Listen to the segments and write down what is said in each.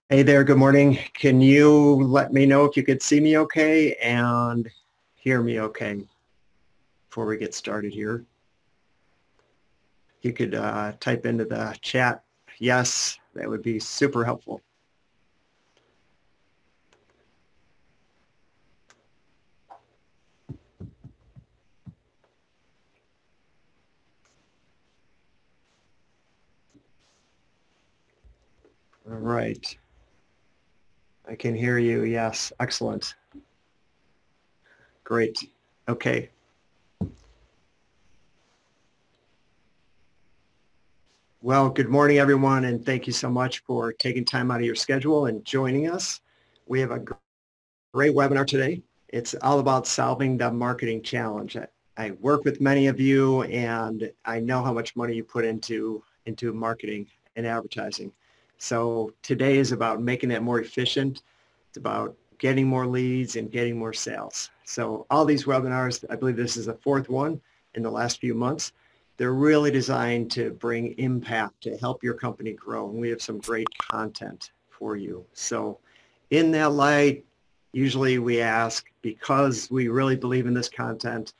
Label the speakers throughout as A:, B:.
A: Hey there, good morning. Can you let me know if you could see me okay and hear me okay before we get started here? You could type into the chat, yes, that would be super helpful. All right, I can hear you, yes, excellent, great, okay. Well, good morning, everyone, and thank you so much for taking time out of your schedule and joining us. We have a great webinar today. It's all about solving the marketing challenge. I work with many of you, and I know how much money you put into marketing and advertising. So today is about making that more efficient. It's about getting more leads and getting more sales. So all these webinars, I believe this is the fourth one in the last few months. They're really designed to bring impact, to help your company grow. And we have some great content for you. So in that light, usually we ask, because we really believe in this content,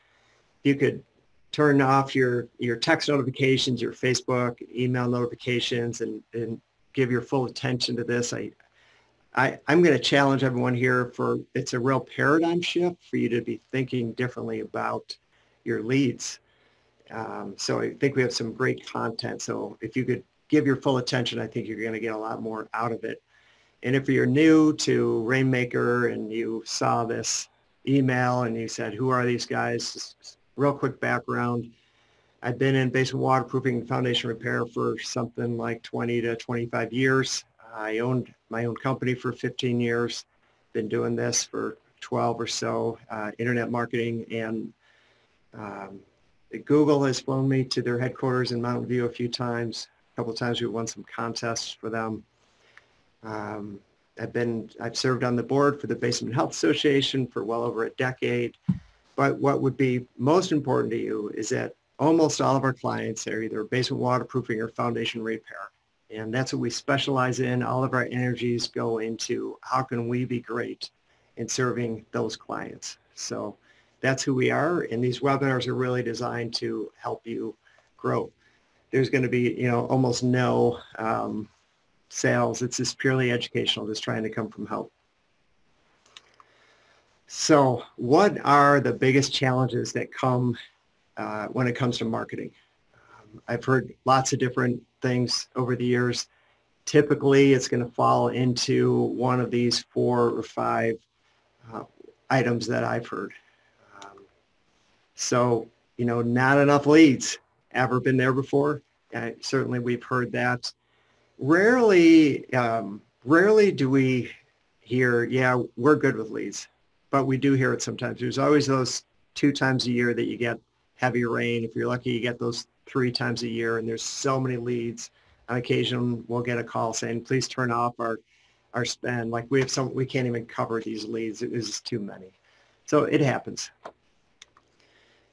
A: you could turn off your text notifications, your Facebook, email notifications, and give your full attention to this. I'm going to challenge everyone here it's a real paradigm shift for you to be thinking differently about your leads. So I think we have some great content. So if you could give your full attention, I think you're going to get a lot more out of it. And if you're new to Rainmaker and you saw this email and you said, who are these guys? Just real quick background. I've been in basement waterproofing and foundation repair for something like 20 to 25 years. I owned my own company for 15 years, been doing this for 12 or so, internet marketing, and um, Google has flown me to their headquarters in Mountain View a few times. A couple of times we won some contests for them. I've served on the board for the Basement Health Association for well over a decade. But what would be most important to you is that almost all of our clients are either basement waterproofing or foundation repair. And that's what we specialize in. All of our energies go into how can we be great in serving those clients. So that's who we are. And these webinars are really designed to help you grow. There's going to be, almost no sales. It's just purely educational, just trying to come from help. So what are the biggest challenges that come when it comes to marketing? I've heard lots of different things over the years. Typically, it's going to fall into one of these 4 or 5 items that I've heard. So, not enough leads. Ever been there before? Certainly, we've heard that. Rarely do we hear, yeah, we're good with leads, but we do hear it sometimes. There's always those 2 times a year that you get heavy rain. If you're lucky, you get those 3 times a year, and there's so many leads. On occasion, we'll get a call saying, please turn off our spend. Like we can't even cover these leads. It is too many. So it happens.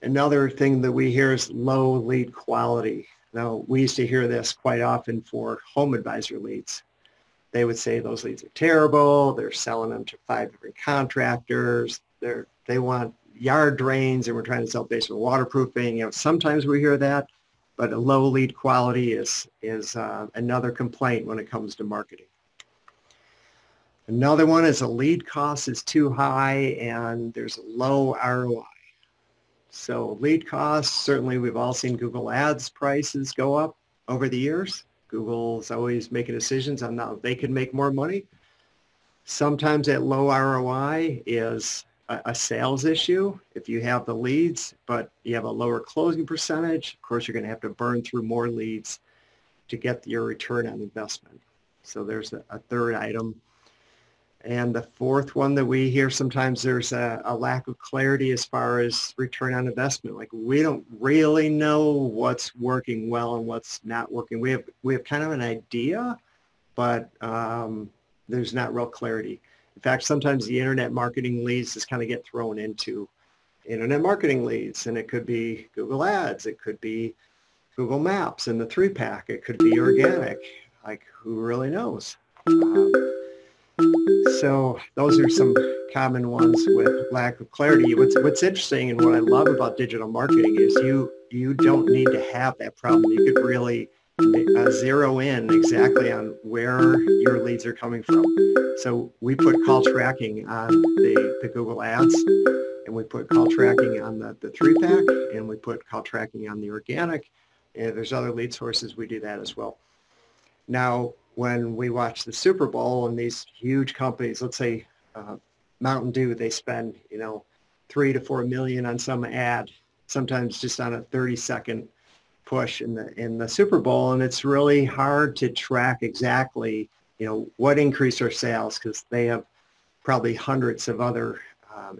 A: Another thing that we hear is low lead quality. Now, we used to hear this quite often for home advisor leads. They would say those leads are terrible. They're selling them to 5 different contractors. They want yard drains, and we're trying to sell basement waterproofing. Sometimes we hear that, but a low lead quality is another complaint when it comes to marketing. Another one is a lead cost is too high and there's low ROI. So lead costs, certainly we've all seen Google Ads prices go up over the years. Google's always making decisions on how they can make more money. Sometimes that low ROI is a sales issue. If you have the leads, but you have a lower closing percentage, of course, you're going to have to burn through more leads to get your return on investment. So there's a third item. And the fourth one that we hear sometimes, there's a lack of clarity as far as return on investment. Like we don't really know what's working well and what's not working. We have kind of an idea, but there's not real clarity. In fact, sometimes the internet marketing leads just kind of get thrown into internet marketing leads, and it could be Google Ads, it could be Google Maps and the 3-pack, it could be organic. Like who really knows? So those are some common ones with lack of clarity. What's interesting and what I love about digital marketing is you don't need to have that problem. You could really zero in exactly on where your leads are coming from. So we put call tracking on the Google Ads, and we put call tracking on the 3-pack, and we put call tracking on the organic. And there's other lead sources we do that as well. Now, when we watch the Super Bowl and these huge companies, let's say Mountain Dew, they spend, $3 to $4 million on some ad, sometimes just on a 30-second push in the Super Bowl, and it's really hard to track exactly, what increased our sales, because they have probably hundreds of other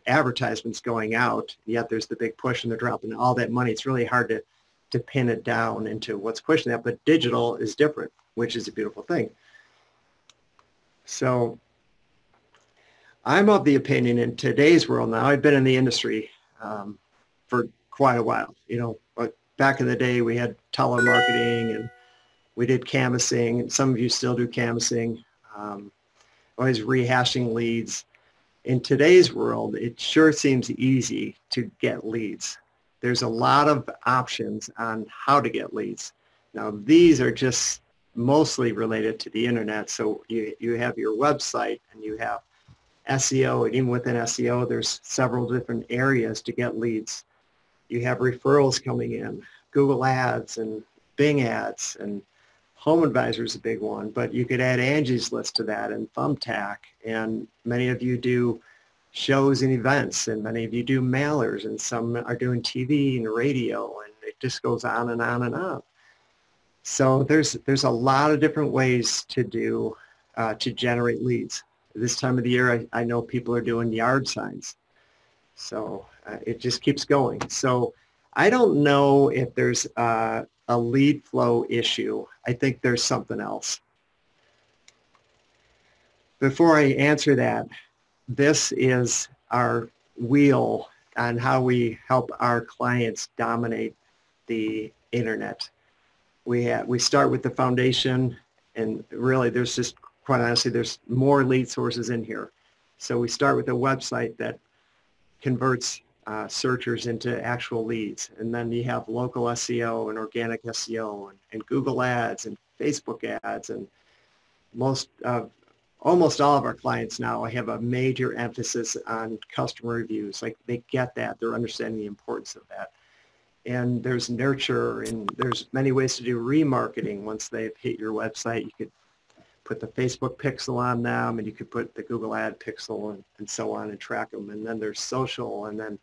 A: advertisements going out, yet there's the big push and they're dropping all that money. It's really hard to pin it down into what's pushing that, but digital is different, which is a beautiful thing. So I'm of the opinion in today's world now, I've been in the industry for quite a while, but back in the day we had telemarketing and we did canvassing, and some of you still do canvassing, always rehashing leads. In today's world, it sure seems easy to get leads. There's a lot of options on how to get leads. Now, these are just mostly related to the internet. So you have your website and you have SEO, and even within SEO, there's several different areas to get leads. You have referrals coming in, Google Ads and Bing Ads, and Home Advisor is a big one, but you could add Angie's List to that, and Thumbtack, and many of you do shows and events, and many of you do mailers, and some are doing TV and radio, and it just goes on and on and on. So there's a lot of different ways to do to generate leads. This time of the year, I know people are doing yard signs, so it just keeps going. So I don't know if there's a lead flow issue. I think there's something else. Before I answer that, this is our wheel on how we help our clients dominate the internet. We start with the foundation, and really there's just, quite honestly, there's more lead sources in here. So we start with a website that converts searchers into actual leads, and then you have local SEO and organic SEO and Google Ads and Facebook ads, and almost all of our clients now have a major emphasis on customer reviews. Like, they get that, they're understanding the importance of that. And there's nurture, and there's many ways to do remarketing. Once they've hit your website, you could put the Facebook pixel on them, and you could put the Google ad pixel and so on and track them. And then there's social, and then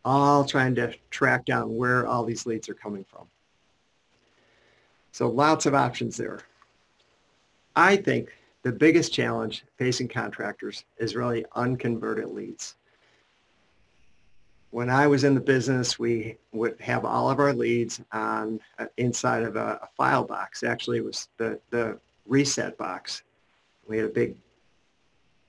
A: all trying to track down where all these leads are coming from. So lots of options there. I think the biggest challenge facing contractors is really unconverted leads. When I was in the business, we would have all of our leads on inside of a file box. Actually, it was the reset box. We had a big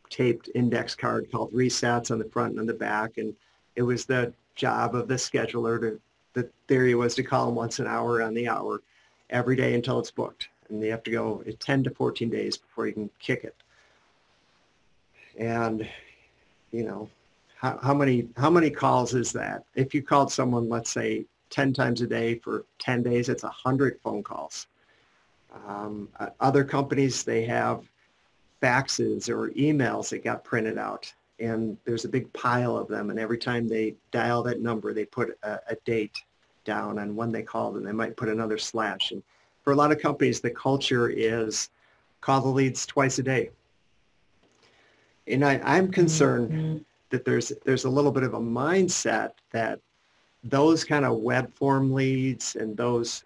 A: taped index card called resets on the front and on the back, and it was the job of the scheduler the theory was to call them once an hour on the hour every day until it's booked. And they have to go 10 to 14 days before you can kick it. And, how many calls is that? If you called someone, let's say, 10 times a day for 10 days, it's 100 phone calls. Other companies, they have faxes or emails that got printed out, and there's a big pile of them, and every time they dial that number, they put a date down on when they called, and they might put another slash. And for a lot of companies, the culture is call the leads twice a day. And I'm concerned that there's a little bit of a mindset that those kind of web form leads and those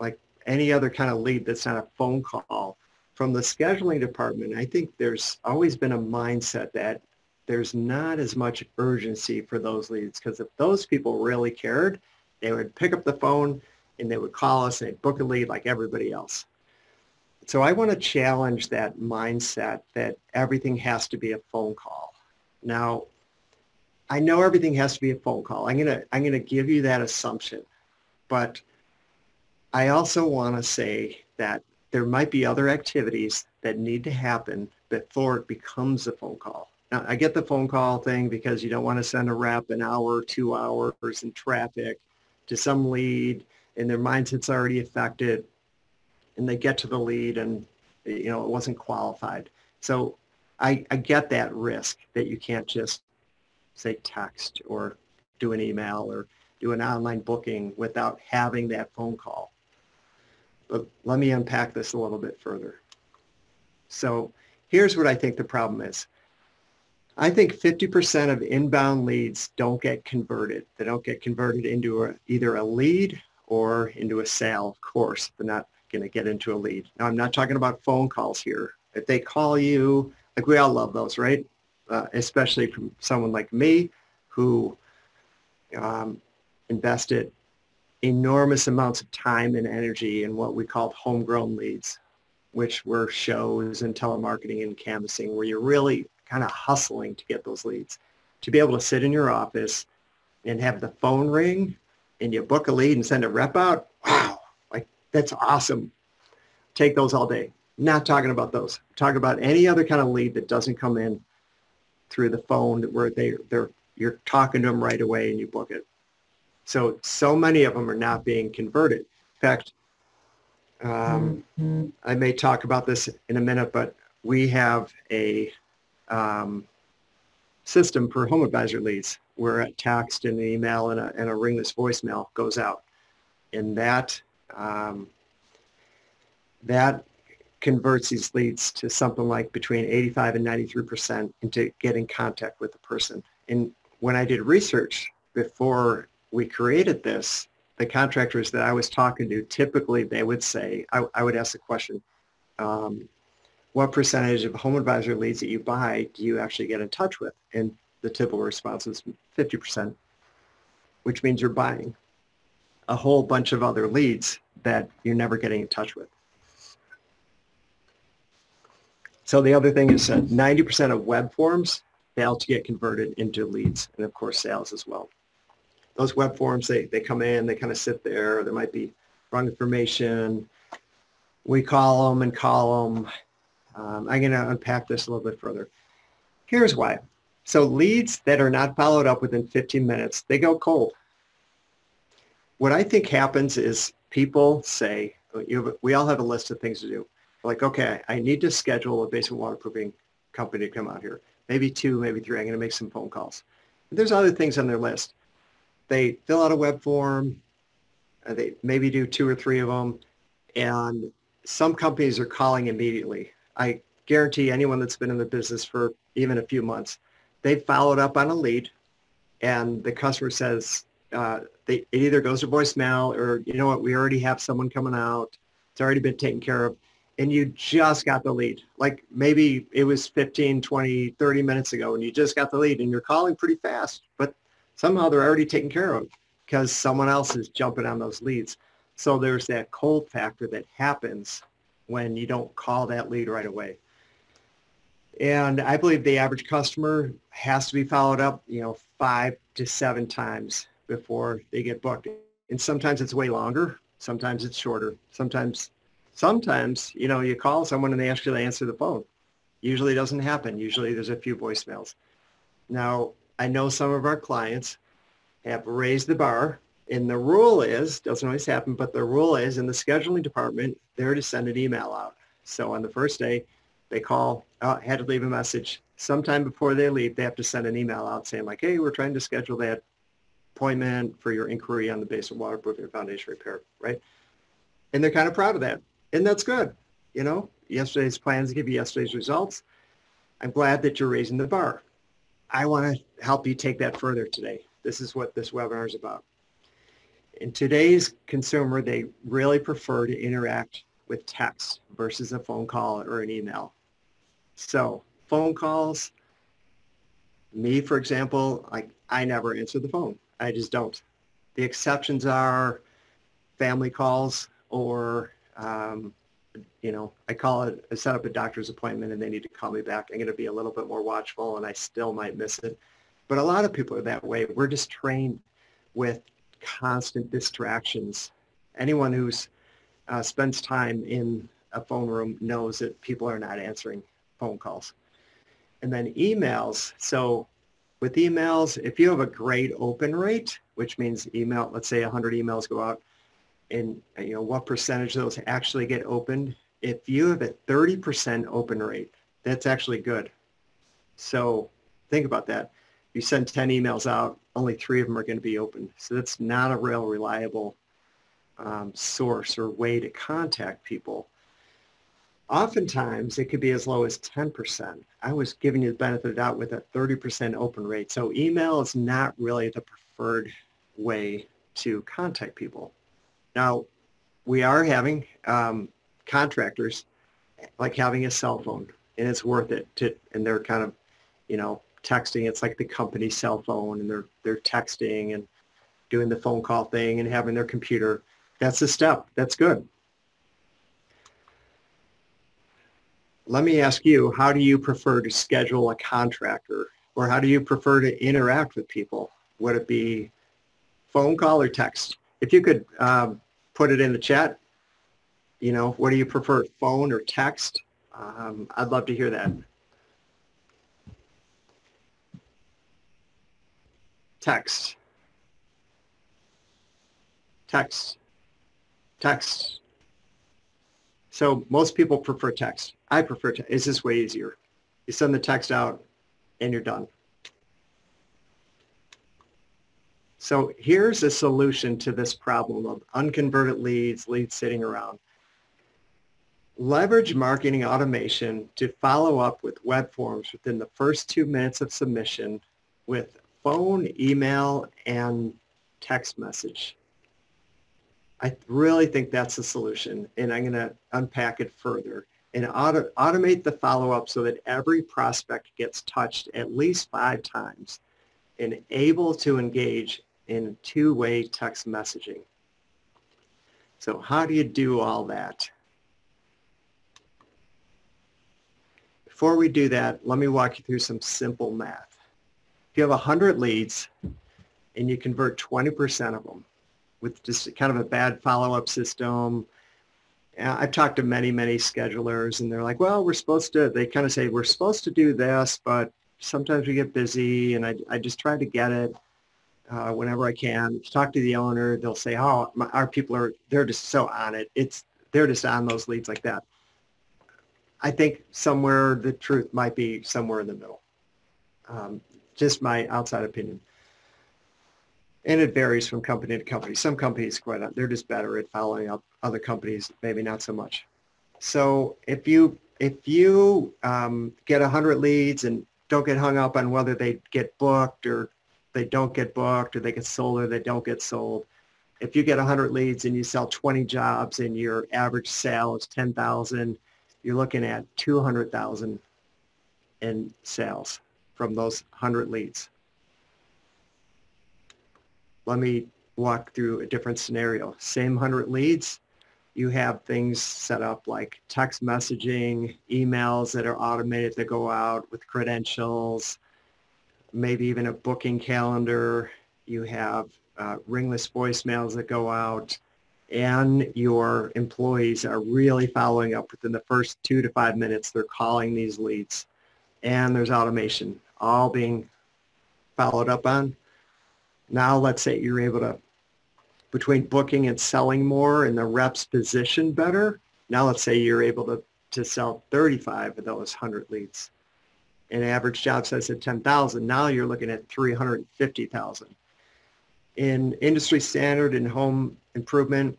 A: like any other kind of lead that's not a phone call, from the scheduling department, I think there's always been a mindset that there's not as much urgency for those leads, because if those people really cared, they would pick up the phone and they would call us and they'd book a lead like everybody else. So I want to challenge that mindset that everything has to be a phone call. Now, I know everything has to be a phone call. I'm gonna give you that assumption, but I also want to say that there might be other activities that need to happen before it becomes a phone call. Now, I get the phone call thing because you don't want to send a rep an hour, 2 hours in traffic to some lead and their mindset's already affected and they get to the lead and it wasn't qualified. So I get that risk that you can't just say text or do an email or do an online booking without having that phone call. But let me unpack this a little bit further. So here's what I think the problem is. I think 50% of inbound leads don't get converted. They don't get converted into either a lead or into a sale. Of course, they're not going to get into a lead. Now, I'm not talking about phone calls here. If they call you, like we all love those, right? Especially from someone like me who invested enormous amounts of time and energy in what we called homegrown leads, which were shows and telemarketing and canvassing, where you're really kind of hustling to get those leads. To be able to sit in your office and have the phone ring and you book a lead and send a rep out, wow, like that's awesome. Take those all day. Not talking about those. Talk about any other kind of lead that doesn't come in through the phone where you're talking to them right away and you book it. So many of them are not being converted. In fact, I may talk about this in a minute, but we have a system for home advisor leads where a text and an email and a ringless voicemail goes out. And that converts these leads to something like between 85 and 93% into getting contact with the person. And when I did research before we created this, the contractors that I was talking to, typically they would say, I would ask the question, what percentage of home advisor leads that you buy do you actually get in touch with? And the typical response is 50%, which means you're buying a whole bunch of other leads that you're never getting in touch with. So the other thing is that 90% of web forms fail to get converted into leads, and of course sales as well. Those web forms, they come in, they kind of sit there. There might be wrong information. We call them and call them. I'm going to unpack this a little bit further. Here's why. So leads that are not followed up within 15 minutes, they go cold. What I think happens is people say, we all have a list of things to do. Like, okay, I need to schedule a basement waterproofing company to come out here. Maybe 2, maybe 3. I'm going to make some phone calls. There's other things on their list. They fill out a web form. They maybe do 2 or 3 of them. And some companies are calling immediately. I guarantee anyone that's been in the business for even a few months, they've followed up on a lead and the customer says, it either goes to voicemail or, you know what, we already have someone coming out. It's already been taken care of. And you just got the lead. Like maybe it was 15, 20, 30 minutes ago and you just got the lead and you're calling pretty fast, but somehow they're already taken care of because someone else is jumping on those leads. So there's that cold factor that happens when you don't call that lead right away. And I believe the average customer has to be followed up, 5 to 7 times before they get booked. And sometimes it's way longer. Sometimes it's shorter. Sometimes, you call someone and they actually answer the phone. Usually it doesn't happen. Usually there's a few voicemails. Now, I know some of our clients have raised the bar, and the rule is, doesn't always happen, but the rule is in the scheduling department, they're to send an email out. So on the first day, they call, had to leave a message. Sometime before they leave, they have to send an email out saying like, hey, we're trying to schedule that appointment for your inquiry on the basement waterproofing foundation repair, right? And they're kind of proud of that. And that's good. Yesterday's plans give you yesterday's results. I'm glad that you're raising the bar. I want to help you take that further today. This is what this webinar is about. In today's consumer, they really prefer to interact with text versus a phone call or an email. So phone calls, me, for example, I never answer the phone. I just don't. The exceptions are family calls or, I set up a doctor's appointment and they need to call me back. I'm going to be a little bit more watchful and I still might miss it. But a lot of people are that way. We're just trained with constant distractions. Anyone who's spends time in a phone room knows that people are not answering phone calls. And then emails. So with emails, if you have a great open rate, which means email, let's say 100 emails go out, and what percentage of those actually get opened. If you have a 30% open rate, that's actually good. So think about that. You send 10 emails out, only 3 of them are going to be opened. So that's not a real reliable source or way to contact people. Oftentimes, it could be as low as 10%. I was giving you the benefit of the doubt with a 30% open rate. So email is not really the preferred way to contact people. Now, we are having contractors like having a cell phone, and it's worth it and they're kind of, texting. It's like the company cell phone, and they're texting and doing the phone call thing and having their computer. That's a step. That's good. Let me ask you, how do you prefer to schedule a contractor, or how do you prefer to interact with people? Would it be phone call or text? If you could put it in the chat, what do you prefer, phone or text? I'd love to hear that. Text. Text. Text. So most people prefer text. I prefer text. It's just way easier. You send the text out and you're done. So here's a solution to this problem of unconverted leads sitting around. Leverage marketing automation to follow up with web forms within the first 2 minutes of submission with phone, email, and text message. I really think that's the solution, and I'm going to unpack it further and automate the follow-up so that every prospect gets touched at least 5 times and able to engage in 2-way text messaging. So how do you do all that? Before we do that, let me walk you through some simple math. If you have 100 leads and you convert 20% of them with just kind of a bad follow-up system, I've talked to many schedulers, and they're like, well, they kind of say, we're supposed to do this, but sometimes we get busy, and I just try to get it whenever I can. Talk to the owner, they'll say, oh, our people they're just so on it. They're just on those leads like that. I think somewhere the truth might be somewhere in the middle. Just my outside opinion. And it varies from company to company. Some companies, they're just better at following up. Other companies, maybe not so much. So if you get 100 leads and don't get hung up on whether they get booked or they don't get booked, or they get sold or they don't get sold. If you get 100 leads and you sell 20 jobs and your average sale is 10,000, you're looking at 200,000 in sales from those 100 leads. Let me walk through a different scenario. Same 100 leads, you have things set up like text messaging, emails that are automated that go out with credentials, maybe even a booking calendar. You have ringless voicemails that go out, and your employees are really following up within the first 2 to 5 minutes. They're calling these leads, and there's automation all being followed up on. Now let's say you're able to, between booking and selling more and the reps position better, now let's say you're able to sell 35 of those 100 leads. An average job size at 10,000, now you're looking at 350,000. In industry standard and home improvement,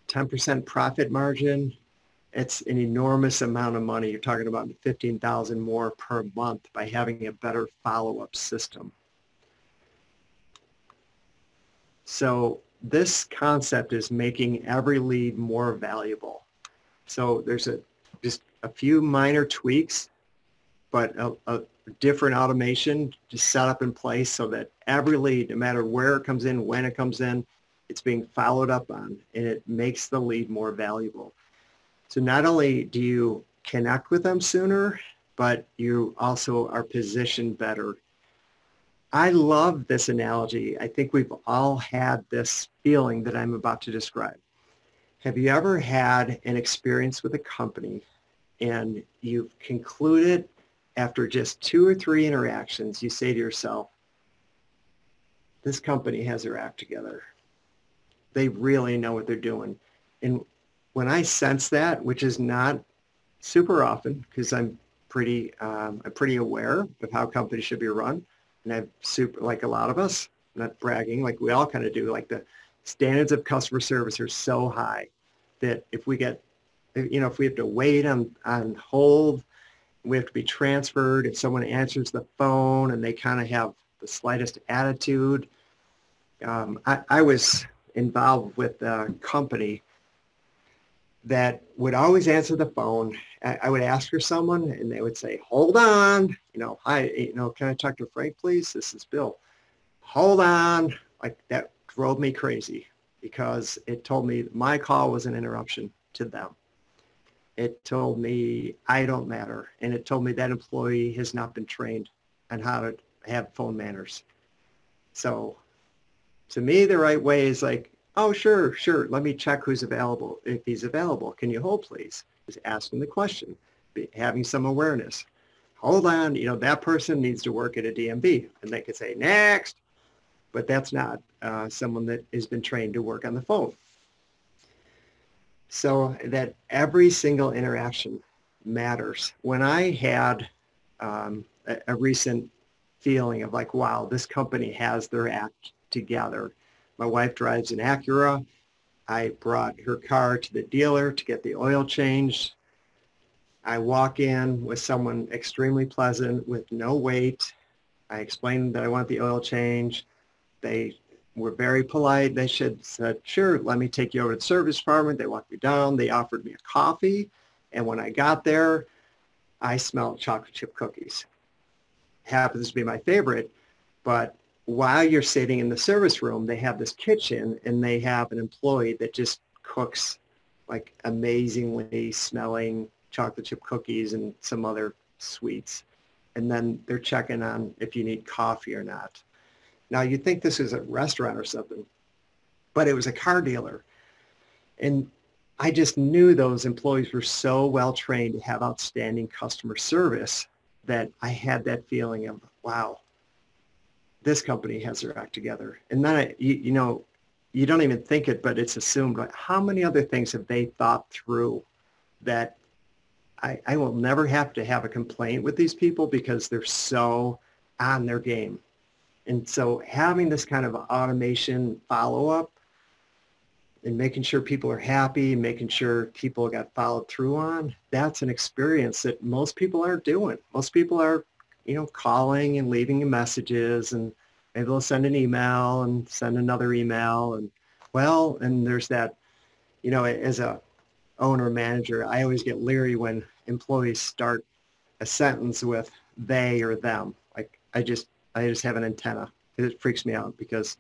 A: 10% profit margin, it's an enormous amount of money. You're talking about 15,000 more per month by having a better follow-up system. So this concept is making every lead more valuable. So there's just a few minor tweaks, but a different automation just set up in place so that every lead, no matter where it comes in, when it comes in, it's being followed up on, and it makes the lead more valuable. So not only do you connect with them sooner, but you also are positioned better. I love this analogy. I think we've all had this feeling that I'm about to describe. Have you ever had an experience with a company and you've concluded after just 2 or 3 interactions, you say to yourself, this company has their act together. They really know what they're doing. And when I sense that, which is not super often because I'm pretty aware of how companies should be run, and I'm super, like a lot of us, not bragging, like we all kind of do, like the standards of customer service are so high that if we get, if we have to wait on hold, we have to be transferred, if someone answers the phone and they kind of have the slightest attitude. I was involved with a company that would always answer the phone. I would ask for someone and they would say, hold on, hi, can I talk to Frank, please? This is Bill. Hold on. Like that drove me crazy because it told me my call was an interruption to them. It told me I don't matter. And it told me that employee has not been trained on how to have phone manners. So to me, the right way is like, oh, sure. Let me check who's available. If he's available, can you hold, please? Just asking the question, having some awareness. Hold on, that person needs to work at a DMV. And they could say, next. But that's not someone that has been trained to work on the phone. So that every single interaction matters. When I had a recent feeling of like, wow, this company has their act together. My wife drives an Acura. I brought her car to the dealer to get the oil changed. I walk in with someone extremely pleasant with no wait. I explained that I want the oil change. They were very polite. They said, sure, let me take you over to the service department. They walked me down. They offered me a coffee. And when I got there, I smelled chocolate chip cookies. Happens to be my favorite, but while you're sitting in the service room, they have this kitchen and they have an employee that just cooks like amazingly smelling chocolate chip cookies and some other sweets. And then they're checking on if you need coffee or not. Now you'd think this is a restaurant or something, but it was a car dealer. And I just knew those employees were so well trained to have outstanding customer service that I had that feeling of, wow, this company has their act together. And then, you don't even think it, but it's assumed. Like, how many other things have they thought through that I will never have to have a complaint with these people because they're so on their game. And so having this kind of automation follow-up and making sure people are happy, making sure people got followed through on, that's an experience that most people aren't doing. Most people are, calling and leaving messages, and maybe they'll send an email and send another email. And there's that, as a owner manager, I always get leery when employees start a sentence with they or them. Like I just have an antenna. It freaks me out because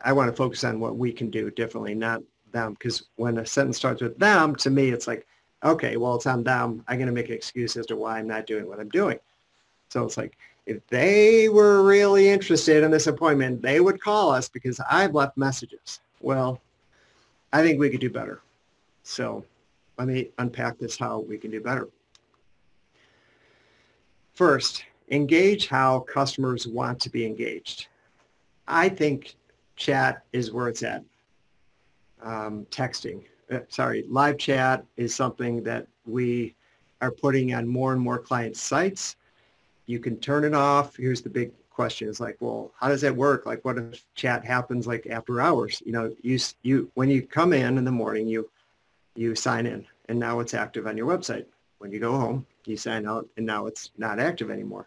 A: I want to focus on what we can do differently, not them. Because when a sentence starts with them, to me, it's like, okay, well, it's on them. I'm going to make an excuse as to why I'm not doing what I'm doing. So it's like, if they were really interested in this appointment, they would call us because I've left messages. Well, I think we could do better. So let me unpack this, how we can do better. First, engage how customers want to be engaged. I think chat is where it's at. Live chat is something that we are putting on more and more client sites. You can turn it off. Here's the big question. It's like, well, how does that work? Like, what if chat happens like after hours? When you come in the morning, you sign in, and now it's active on your website. When you go home, you sign out, and now it's not active anymore.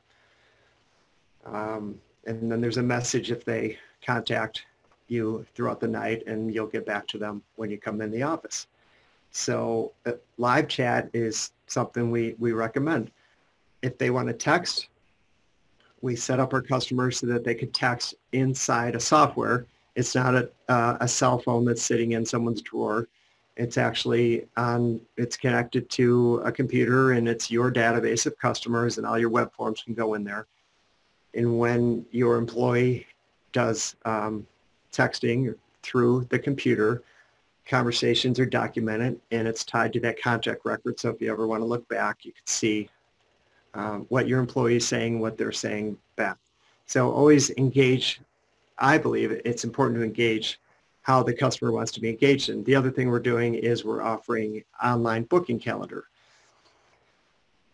A: And then there's a message if they contact you throughout the night, and you'll get back to them when you come in the office. So live chat is something we recommend. If they want to text, we set up our customers so that they could text inside a software. It's not a cell phone that's sitting in someone's drawer. It's actually it's connected to a computer, and it's your database of customers, and all your web forms can go in there. And when your employee does texting through the computer, conversations are documented, and it's tied to that contract record. So if you ever want to look back, you can see what your employee is saying, what they're saying back. So always engage. I believe it's important to engage how the customer wants to be engaged. And the other thing we're doing is we're offering online booking calendar.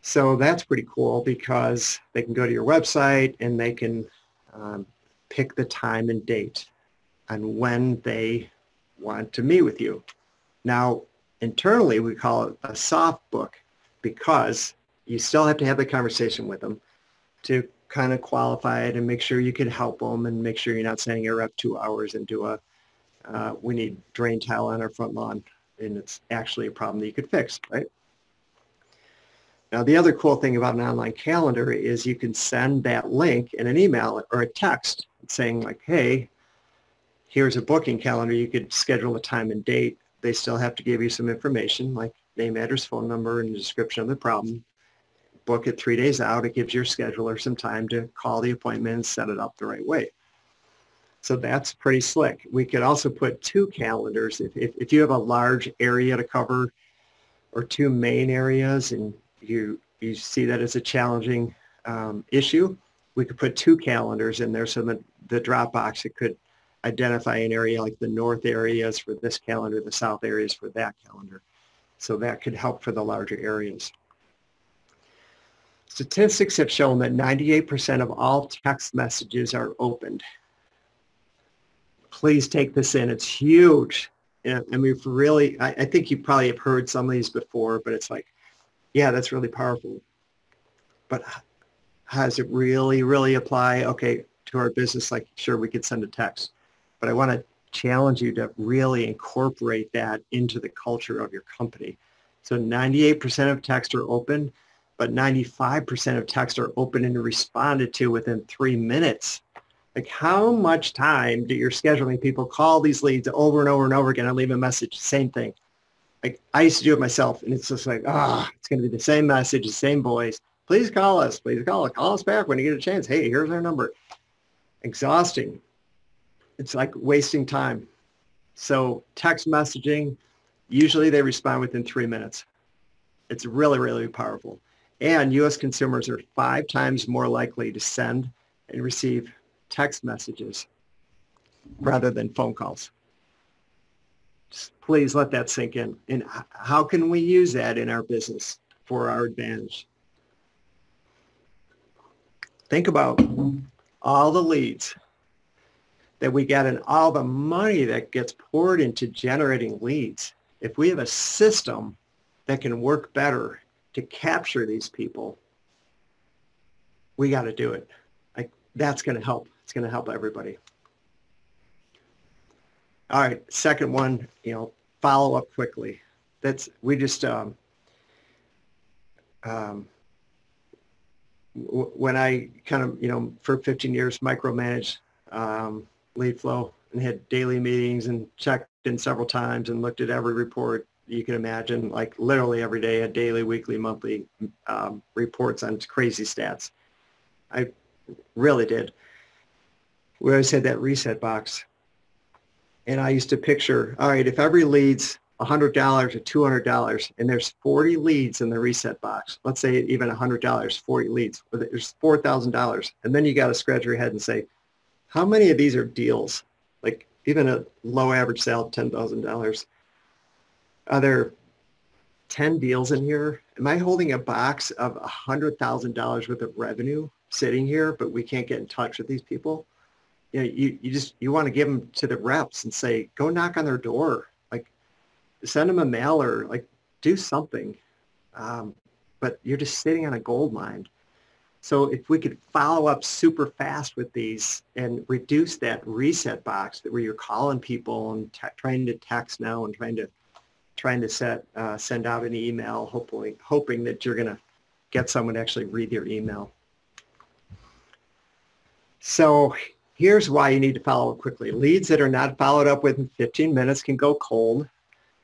A: So that's pretty cool because they can go to your website and they can pick the time and date on when they want to meet with you. Now, internally, we call it a soft book because you still have to have the conversation with them to kind of qualify it and make sure you can help them and make sure you're not sending a rep 2 hours and do we need drain tile on our front lawn, and it's actually a problem that you could fix, right? Now, the other cool thing about an online calendar is you can send that link in an email or a text saying like, hey, here's a booking calendar. You could schedule a time and date. They still have to give you some information like name, address, phone number, and a description of the problem. Book it 3 days out. It gives your scheduler some time to call the appointment and set it up the right way. So that's pretty slick. We could also put 2 calendars. If you have a large area to cover or 2 main areas and you see that as a challenging issue, we could put 2 calendars in there so that the Dropbox, it could identify an area like the north areas for this calendar, the south areas for that calendar. So that could help for the larger areas. Statistics have shown that 98% of all text messages are opened. Please take this in. It's huge. And we've really, I think you probably have heard some of these before, but it's like, yeah, that's really powerful. But how does it really apply, okay, to our business? Like, sure, we could send a text, but I want to challenge you to really incorporate that into the culture of your company. So 98% of texts are open, but 95% of texts are open and responded to within 3 minutes. Like, how much time do your scheduling people call these leads over and over and over again and leave a message? Same thing. Like, I used to do it myself, and it's just like, it's going to be the same message, the same voice. Please call us. Please call us back when you get a chance. Hey, here's our number. Exhausting. It's like wasting time. So text messaging, usually they respond within 3 minutes. It's really powerful. And U.S. consumers are 5 times more likely to send and receive text messages rather than phone calls. Just please let that sink in. And how can we use that in our business for our advantage? Think about all the leads that we get and all the money that gets poured into generating leads. If we have a system that can work better to capture these people, we got to do it. Like, that's going to help. It's going to help everybody. All right, second one, follow up quickly. We just, when I kind of, for 15 years, micromanaged lead flow and had daily meetings and checked in several times and looked at every report you can imagine, like literally every day, a daily, weekly, monthly reports on crazy stats. I really did. We always had that reset box. And I used to picture, all right, if every lead's $100 or $200 and there's 40 leads in the reset box, let's say even $100, 40 leads, there's $4,000. And then you got to scratch your head and say, how many of these are deals? Like even a low average sale of $10,000. Are there 10 deals in here? Am I holding a box of $100,000 worth of revenue sitting here, but we can't get in touch with these people? You want to give them to the reps and say, go knock on their door, like send them a mailer, like do something. But you're just sitting on a gold mine. So if we could follow up super fast with these and reduce that reset box where you're calling people and trying to text now and trying to send out an email, hoping that you're going to get someone to actually read your email. So here's why you need to follow up quickly. Leads that are not followed up within 15 minutes can go cold.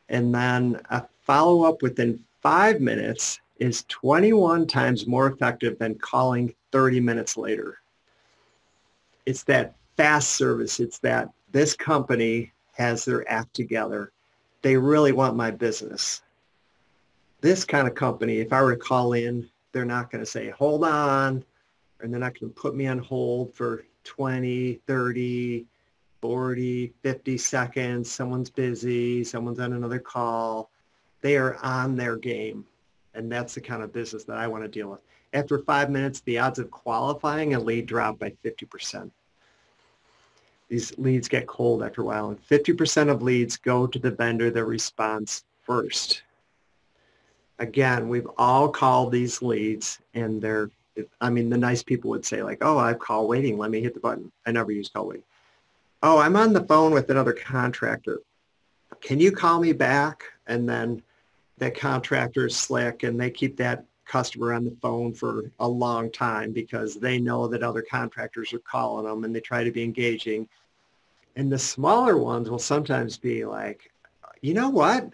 A: And then a follow-up within 5 minutes is 21 times more effective than calling 30 minutes later. It's that fast service. It's that this company has their act together. they really want my business. This kind of company, if I were to call in, they're not going to say, hold on, and they're not going to put me on hold for 20, 30, 40, 50 seconds. Someone's busy, someone's on another call. They are on their game. And that's the kind of business that I want to deal with. After 5 minutes, the odds of qualifying a lead drop by 50%. These leads get cold after a while, and 50% of leads go to the vendor that responds first. Again, we've all called these leads, and the nice people would say like, oh, I have call waiting. Let me hit the button. I never use call waiting. Oh, I'm on the phone with another contractor. Can you call me back? And then that contractor is slick, and they keep that customer on the phone for a long time because they know that other contractors are calling them, and they try to be engaging. And the smaller ones will sometimes be like, you know what?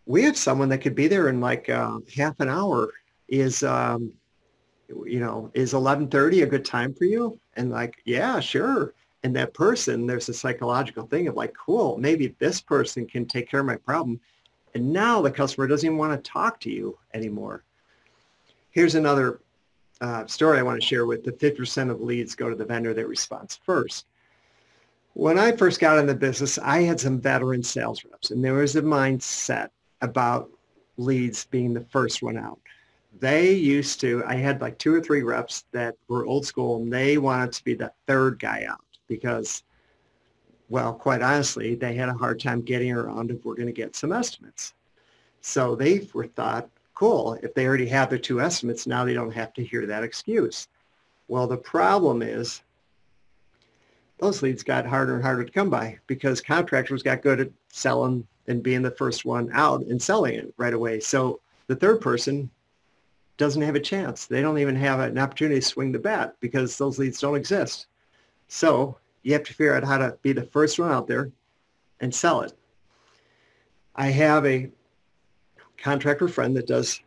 A: We have someone that could be there in like half an hour. Is 11:30 a good time for you? And like, yeah, sure. And that person, there's a psychological thing of like, cool, maybe this person can take care of my problem. And now the customer doesn't even want to talk to you anymore. Here's another story I want to share with the 50% of leads go to the vendor that responds first. When I first got in the business, I had some veteran sales reps, and there was a mindset about leads being the first one out. I had like 2 or 3 reps that were old school, and they wanted to be the third guy out because, well, quite honestly, they had a hard time getting around if we're going to get some estimates. So they were thought, cool, if they already have their 2 estimates, now they don't have to hear that excuse. Well, the problem is those leads got harder and harder to come by because contractors got good at selling and being the first one out and selling it right away. So the third person doesn't have a chance. They don't even have an opportunity to swing the bat because those leads don't exist. So you have to figure out how to be the first one out there and sell it. I have a contractor friend that does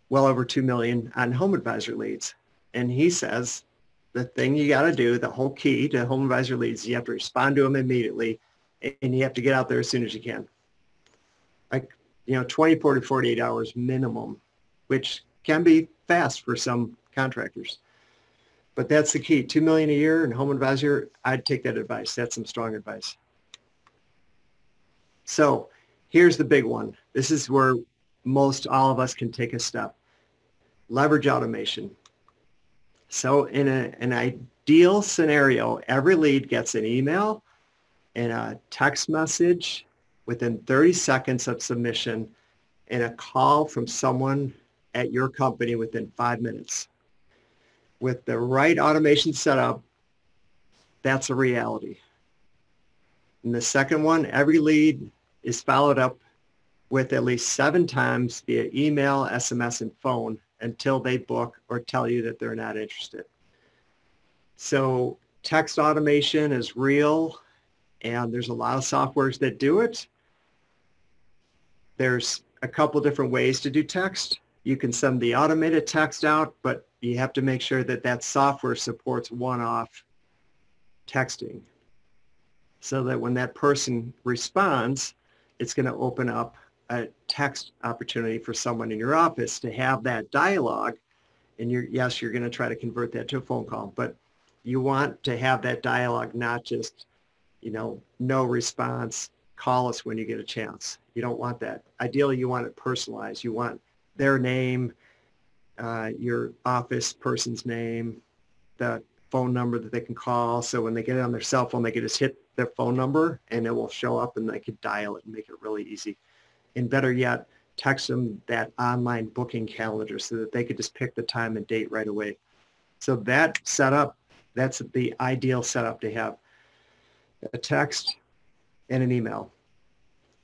A: well over 2 million on home advisor leads. And he says, the thing you got to do, the whole key to home advisor leads, you have to respond to them immediately, and you have to get out there as soon as you can. Like, 24 to 48 hours minimum, which can be fast for some contractors. But that's the key. 2 million a year in home advisor, I'd take that advice. That's some strong advice. So here's the big one. This is where most all of us can take a step. Leverage automation. So in an ideal scenario, every lead gets an email and a text message within 30 seconds of submission and a call from someone at your company within 5 minutes. With the right automation setup, that's a reality. And the second one, every lead is followed up with at least 7 times via email, SMS, and phone until they book or tell you that they're not interested. So text automation is real, and there's a lot of softwares that do it. There's a couple different ways to do text. You can send the automated text out, but you have to make sure that that software supports one-off texting so that when that person responds, it's going to open up a text opportunity for someone in your office to have that dialogue. And you're going to try to convert that to a phone call, but you want to have that dialogue, not just, no response, call us when you get a chance. You don't want that. Ideally, you want it personalized. You want their name, your office person's name, the phone number that they can call. So when they get it on their cell phone, they can just hit their phone number and it will show up and they can dial it and make it really easy. And better yet, text them that online booking calendar so that they could just pick the time and date right away. So that setup, that's the ideal setup to have a text and an email.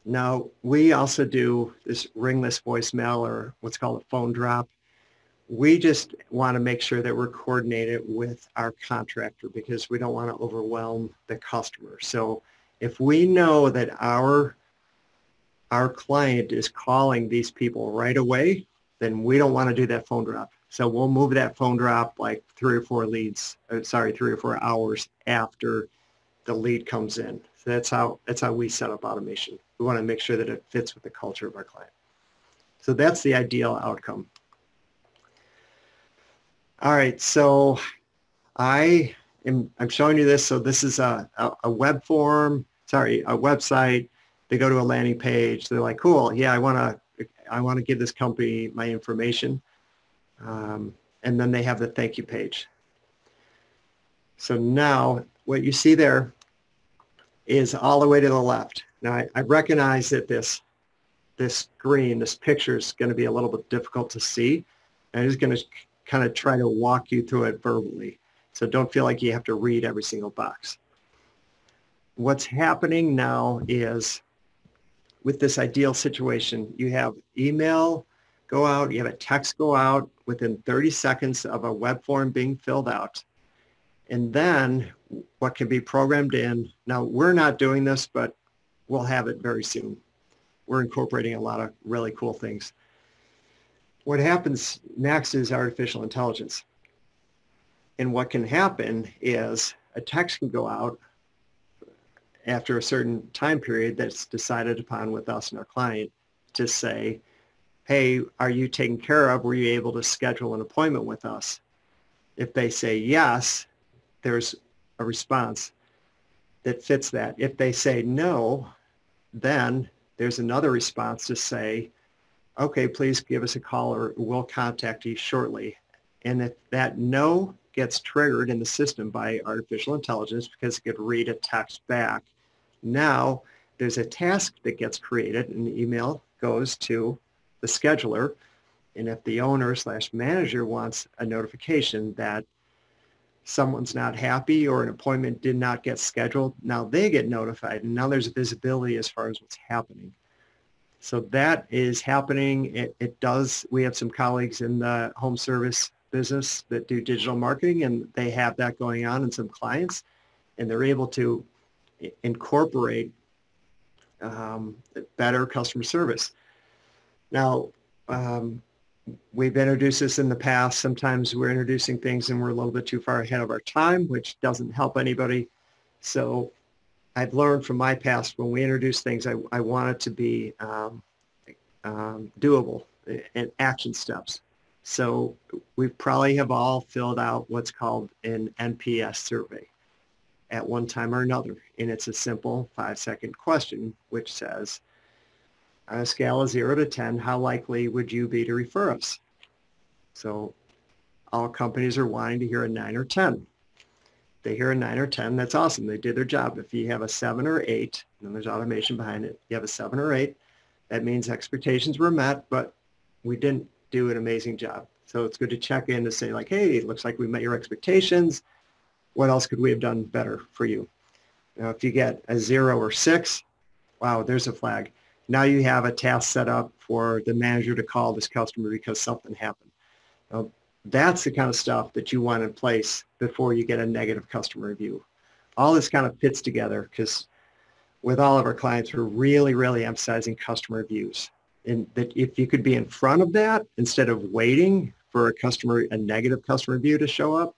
A: Now, we also do this ringless voicemail or what's called a phone drop. We just want to make sure that we're coordinated with our contractor because we don't want to overwhelm the customer. So if we know that our client is calling these people right away, then we don't want to do that phone drop. So we'll move that phone drop like 3 or 4 hours after the lead comes in. So that's how we set up automation. We want to make sure that it fits with the culture of our client. So that's the ideal outcome. All right, so I'm showing you this. So this is a web form, sorry, a website. They go to a landing page. They're like, cool, yeah, I want to give this company my information. And then they have the thank you page. So now what you see there is all the way to the left. Now I recognize that this screen, this picture is going to be a little bit difficult to see. I'm just going to kind of try to walk you through it verbally. So don't feel like you have to read every single box. What's happening now is with this ideal situation, you have email go out, you have a text go out within 30 seconds of a web form being filled out. And then what can be programmed in, now we're not doing this, but we'll have it very soon. We're incorporating a lot of really cool things. What happens next is artificial intelligence. And what can happen is a text can go out after a certain time period that's decided upon with us and our client to say, hey, are you taken care of? Were you able to schedule an appointment with us? If they say yes, there's a response that fits that. If they say no, then there's another response to say, okay, please give us a call or we'll contact you shortly. And if that no gets triggered in the system by artificial intelligence because it could read a text back, now there's a task that gets created and the email goes to the scheduler. And if the owner / manager wants a notification that someone's not happy or an appointment did not get scheduled, now they get notified and now there's visibility as far as what's happening. So that is happening. It does. We have some colleagues in the home service business that do digital marketing and they have that going on in some clients and they're able to incorporate better customer service. Now, we've introduced this in the past. Sometimes we're introducing things and we're a little bit too far ahead of our time, which doesn't help anybody. So I've learned from my past when we introduce things, I want it to be doable and action steps. So we probably have all filled out what's called an NPS survey at one time or another. And it's a simple 5-second question, which says, on a scale of 0 to 10, how likely would you be to refer us? So all companies are wanting to hear a 9 or 10. They hear a 9 or 10, that's awesome. They did their job. If you have a 7 or 8, and then there's automation behind it, you have a 7 or 8, that means expectations were met, but we didn't do an amazing job. So it's good to check in to say like, hey, it looks like we met your expectations. What else could we have done better for you? Now, if you get a 0 or 6, wow, there's a flag. Now you have a task set up for the manager to call this customer because something happened. Now, that's the kind of stuff that you want in place before you get a negative customer review. All this kind of fits together because with all of our clients, we're really, really emphasizing customer reviews. And that if you could be in front of that instead of waiting for a negative customer review to show up,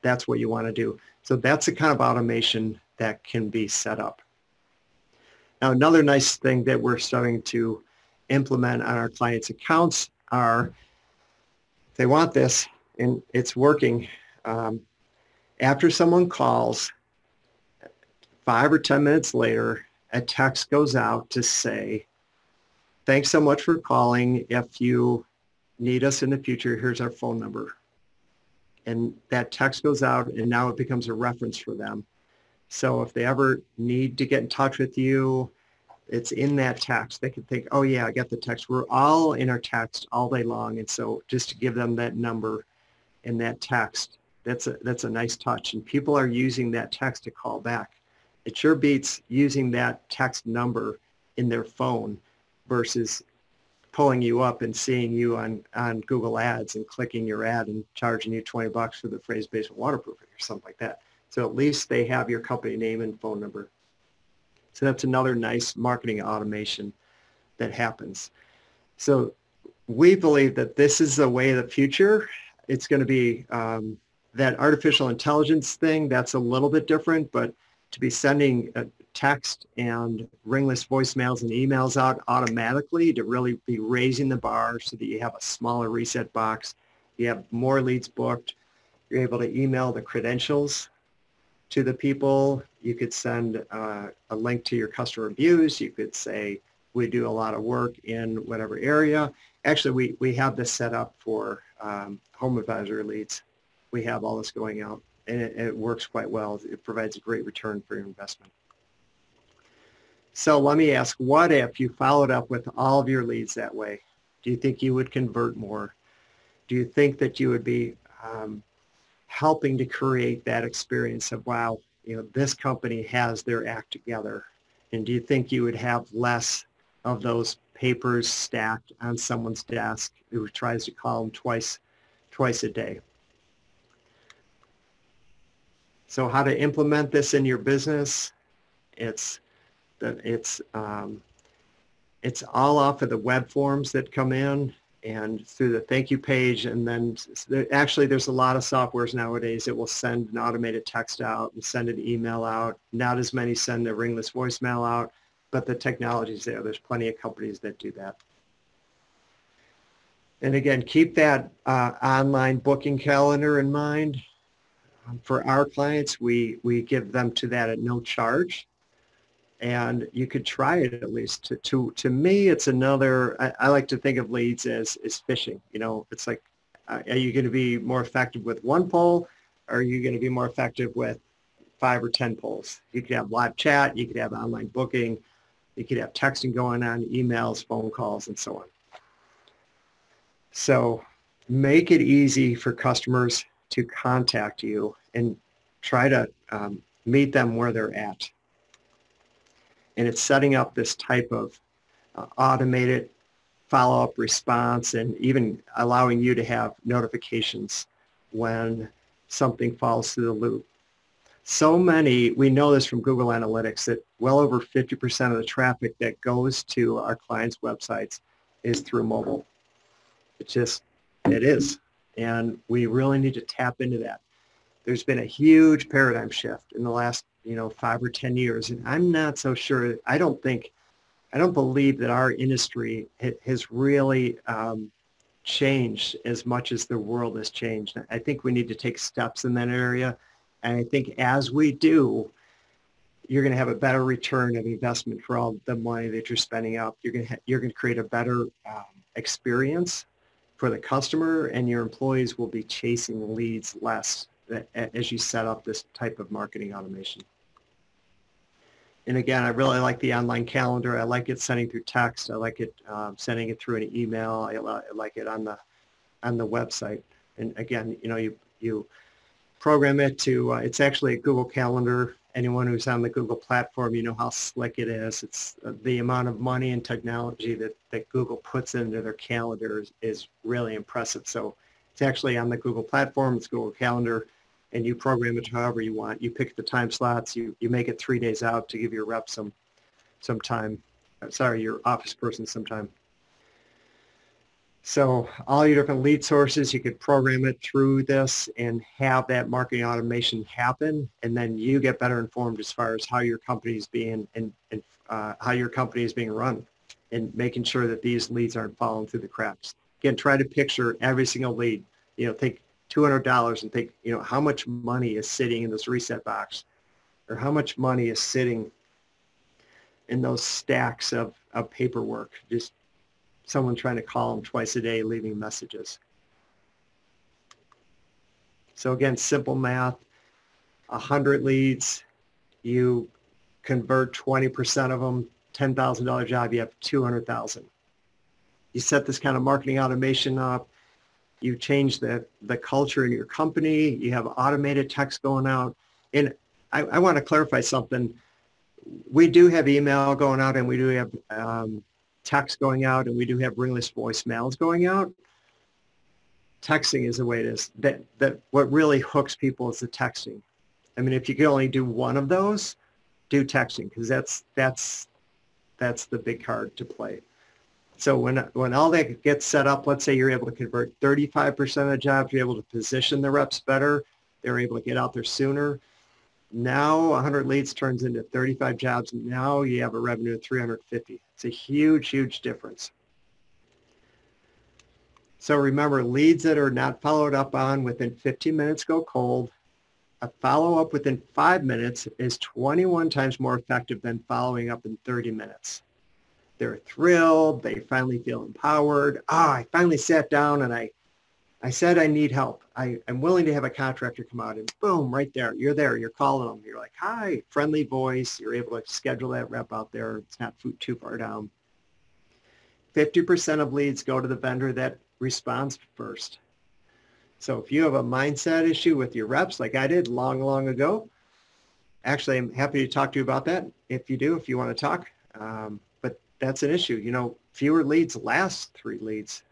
A: that's what you want to do. So that's the kind of automation that can be set up. Now, another nice thing that we're starting to implement on our clients' accounts are, they want this, and it's working. After someone calls, 5 or 10 minutes later, a text goes out to say, thanks so much for calling. If you need us in the future, here's our phone number. And that text goes out, and now it becomes a reference for them. So if they ever need to get in touch with you, it's in that text. They can think, oh yeah, I got the text. We're all in our text all day long. And so just to give them that number and that text, that's a nice touch. And people are using that text to call back. It sure beats using that text number in their phone versus pulling you up and seeing you on Google Ads and clicking your ad and charging you $20 for the phrase basement waterproofing or something like that. So at least they have your company name and phone number. So that's another nice marketing automation that happens. So we believe that this is the way of the future. It's going to be that artificial intelligence thing, that's a little bit different, but to be sending text and ringless voicemails and emails out automatically to really be raising the bar so that you have a smaller reset box. You have more leads booked. You're able to email the credentials to the people. You could send a link to your customer reviews. You could say, we do a lot of work in whatever area. Actually, we have this set up for home advisor leads. We have all this going out, and it works quite well. It provides a great return for your investment. So let me ask, what if you followed up with all of your leads that way? Do you think you would convert more? Do you think that you would be helping to create that experience of, wow, this company has their act together? And do you think you would have less of those papers stacked on someone's desk who tries to call them twice a day? So how to implement this in your business? It's all off of the web forms that come in and through the thank you page. And then actually there's a lot of softwares nowadays that will send an automated text out and send an email out. Not as many send a ringless voicemail out, but the technology's there. There's plenty of companies that do that. And again, keep that online booking calendar in mind. For our clients, we give them to that at no charge. And you could try it at least. To me, it's another, I like to think of leads as fishing. It's like, are you going to be more effective with one poll, or are you going to be more effective with 5 or 10 polls? You could have live chat, you could have online booking, you could have texting going on, emails, phone calls, and so on. So make it easy for customers to contact you and try to meet them where they're at. And it's setting up this type of automated follow-up response, and even allowing you to have notifications when something falls through the loop. So many, we know this from Google Analytics, that well over 50% of the traffic that goes to our clients' websites is through mobile. It is. And we really need to tap into that. There's been a huge paradigm shift in the last 5 or 10 years, and I'm not so sure. I don't believe that our industry has really changed as much as the world has changed. I think we need to take steps in that area, and I think as we do, you're going to have a better return of investment for all the money that you're spending up. You're going to create a better experience for the customer, and your employees will be chasing leads less as you set up this type of marketing automation. And again, I really like the online calendar. I like it sending through text. I like it sending it through an email. I like it on the website. And again, you program it to, it's actually a Google Calendar. Anyone who's on the Google platform, you know how slick it is. It's the amount of money and technology that Google puts into their calendar is really impressive. So it's actually on the Google platform. It's Google Calendar, and you program it however you want. You pick the time slots. You make it 3 days out to give your rep some time. Sorry, your office person some time. So all your different lead sources, you could program it through this and have that marketing automation happen, and then you get better informed as far as how your company is being how your company is being run, and making sure that these leads aren't falling through the cracks. Again, try to picture every single lead. Think $200 and think, how much money is sitting in this reset box, or how much money is sitting in those stacks of paperwork. Just someone trying to call them twice a day, leaving messages. So again, simple math, 100 leads, you convert 20% of them, $10,000 job, you have 200,000. You set this kind of marketing automation up, you change the culture in your company, you have automated text going out. And I want to clarify something. We do have email going out, and we do have text going out, and we do have ringless voicemails going out. Texting is the way it is. That what really hooks people is the texting. I mean, if you can only do one of those, do texting, because that's the big card to play. So when all that gets set up, let's say you're able to convert 35% of the jobs, you're able to position the reps better, they're able to get out there sooner. Now 100 leads turns into 35 jobs. Now you have a revenue of 350. It's a huge, huge difference. So remember, leads that are not followed up on within 15 minutes go cold. A follow-up within 5 minutes is 21 times more effective than following up in 30 minutes. They're thrilled. They finally feel empowered. I finally sat down and I said I need help. I'm willing to have a contractor come out, and boom, right there. You're calling them. You're like, hi, friendly voice. You're able to schedule that rep out there. It's not too far down. 50% of leads go to the vendor that responds first. So if you have a mindset issue with your reps, like I did long, long ago, actually, I'm happy to talk to you about that. If you want to talk, but that's an issue. You know, fewer leads last 3 leads.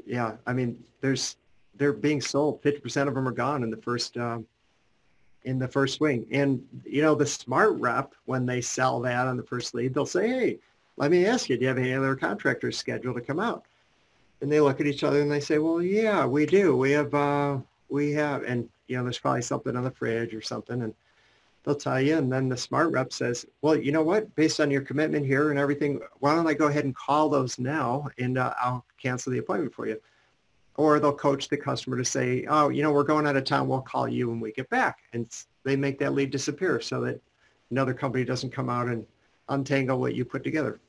A: Yeah, I mean, they're being sold. 50% of them are gone in the first swing. And you know, the smart rep, when they sell that on the first lead, they'll say, hey, let me ask you, do you have any other contractors scheduled to come out? And they look at each other and they say, well, yeah, we do. We have, and you know, there's probably something on the fridge or something, and they'll tell you. And then the smart rep says, well, you know what, based on your commitment here and everything, why don't I go ahead and call those now, and I'll cancel the appointment for you. Or they'll coach the customer to say, oh, you know, we're going out of town. We'll call you when we get back. And they make that lead disappear so that another company doesn't come out and untangle what you put together.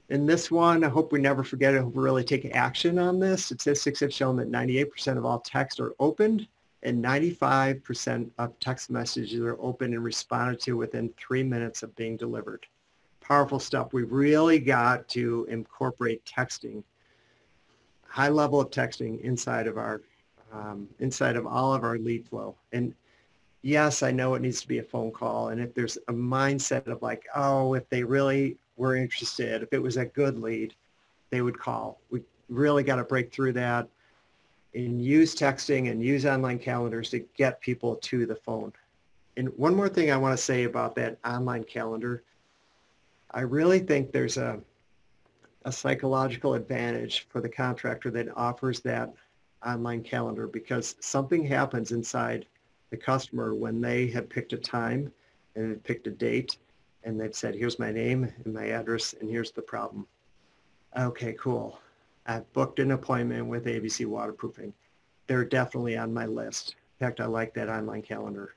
A: In this one, I hope we never forget it. I hope we really take action on this. Statistics have shown that 98% of all texts are opened, and 95% of text messages are opened and responded to within 3 minutes of being delivered. Powerful stuff. We really got to incorporate texting, high level of texting inside of all of our lead flow. And yes, I know it needs to be a phone call. And if there's a mindset of like, oh, if they really were interested, if it was a good lead, they would call. We really got to break through that and use texting and use online calendars to get people to the phone. And one more thing I want to say about that online calendar, I really think there's a psychological advantage for the contractor that offers that online calendar, because something happens inside the customer when they have picked a time and they've picked a date and they've said, here's my name and my address and here's the problem. Okay, cool. I've booked an appointment with ABC Waterproofing. They're definitely on my list. In fact, I like that online calendar.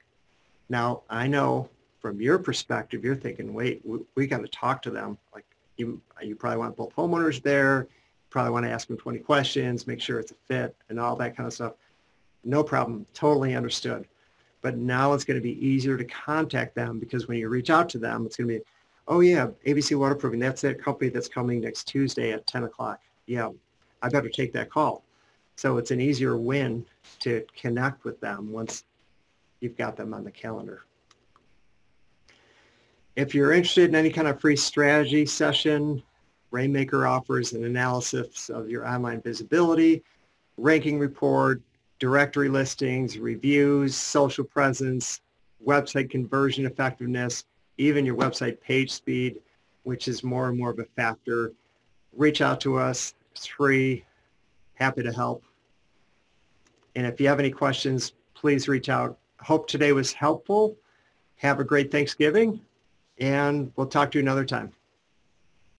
A: Now, I know from your perspective, you're thinking, wait, we got to talk to them. Like you probably want both homeowners there. Probably want to ask them 20 questions, make sure it's a fit and all that kind of stuff. No problem. Totally understood. But now it's going to be easier to contact them, because when you reach out to them, it's going to be, oh yeah, ABC Waterproofing, that's that company that's coming next Tuesday at 10 o'clock. Yeah, I better take that call. So it's an easier win to connect with them once you've got them on the calendar. If you're interested in any kind of free strategy session, Rainmaker offers an analysis of your online visibility, ranking report, directory listings, reviews, social presence, website conversion effectiveness, even your website page speed, which is more and more of a factor. Reach out to us. It's free. Happy to help. And if you have any questions, please reach out. Hope today was helpful. Have a great Thanksgiving, and we'll talk to you another time.